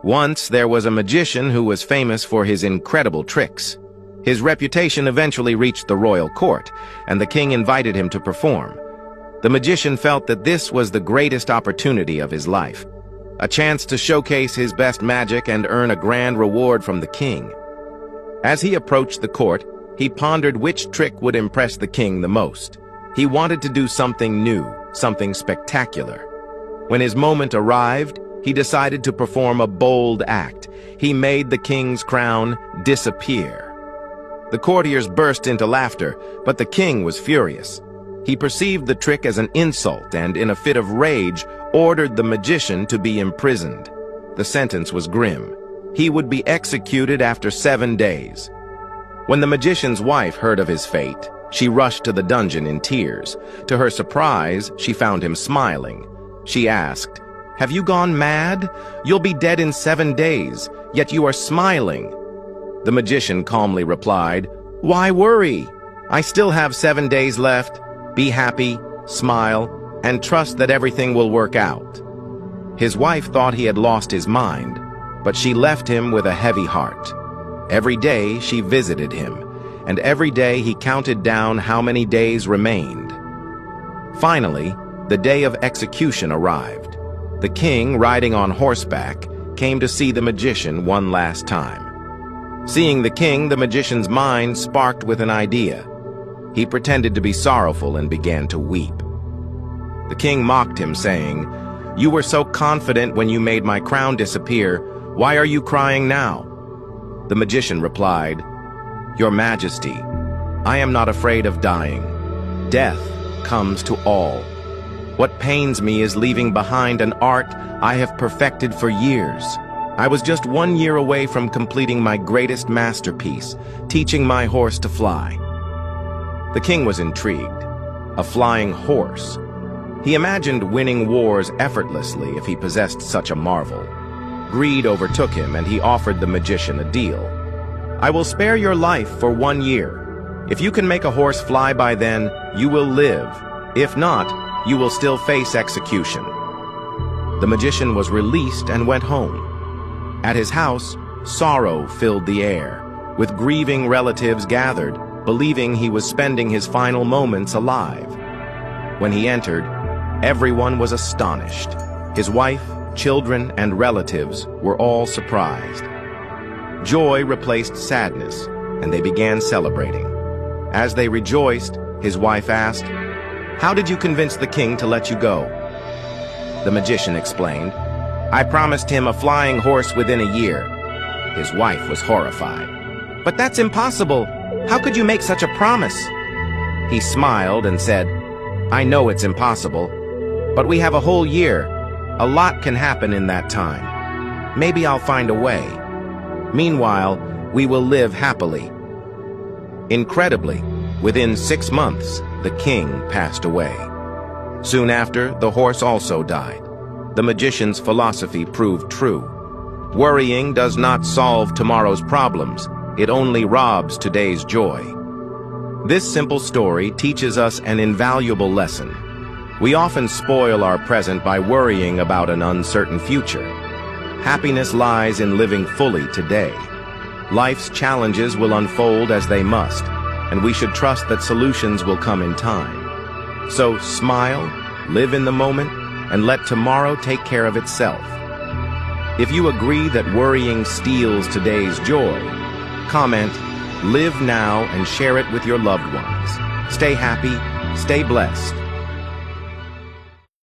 Once there was a magician who was famous for his incredible tricks. His reputation eventually reached the royal court, and the king invited him to perform. The magician felt that this was the greatest opportunity of his life, a chance to showcase his best magic and earn a grand reward from the king. As he approached the court, he pondered which trick would impress the king the most. He wanted to do something new, something spectacular. When his moment arrived, he decided to perform a bold act. He made the king's crown disappear. The courtiers burst into laughter, but the king was furious. He perceived the trick as an insult and, in a fit of rage, ordered the magician to be imprisoned. The sentence was grim. He would be executed after 7 days. When the magician's wife heard of his fate, she rushed to the dungeon in tears. To her surprise, she found him smiling. She asked, "Have you gone mad? You'll be dead in 7 days, yet you are smiling." The magician calmly replied, "Why worry? I still have 7 days left. Be happy, smile, and trust that everything will work out." His wife thought he had lost his mind, but she left him with a heavy heart. Every day she visited him, and every day he counted down how many days remained. Finally, the day of execution arrived. The king, riding on horseback, came to see the magician one last time. Seeing the king, the magician's mind sparked with an idea. He pretended to be sorrowful and began to weep. The king mocked him, saying, "You were so confident when you made my crown disappear. Why are you crying now?" The magician replied, "Your Majesty, I am not afraid of dying. Death comes to all. What pains me is leaving behind an art I have perfected for years. I was just 1 year away from completing my greatest masterpiece, teaching my horse to fly." The king was intrigued. A flying horse. He imagined winning wars effortlessly if he possessed such a marvel. Greed overtook him, and he offered the magician a deal. "I will spare your life for 1 year. If you can make a horse fly by then, you will live. If not, you will still face execution." The magician was released and went home. At his house, sorrow filled the air, with grieving relatives gathered, believing he was spending his final moments alive. When he entered, everyone was astonished. His wife, children, and relatives were all surprised. Joy replaced sadness, and they began celebrating. As they rejoiced, his wife asked, "How did you convince the king to let you go?" The magician explained, "I promised him a flying horse within a year." His wife was horrified. "But that's impossible. How could you make such a promise?" He smiled and said, "I know it's impossible, but we have a whole year. A lot can happen in that time. Maybe I'll find a way. Meanwhile, we will live happily." Incredibly, within 6 months, the king passed away. Soon after, the horse also died. The magician's philosophy proved true. Worrying does not solve tomorrow's problems. It only robs today's joy. This simple story teaches us an invaluable lesson. We often spoil our present by worrying about an uncertain future. Happiness lies in living fully today. Life's challenges will unfold as they must, and we should trust that solutions will come in time. So smile, live in the moment, and let tomorrow take care of itself. If you agree that worrying steals today's joy, comment, "Live now," and share it with your loved ones. Stay happy, stay blessed.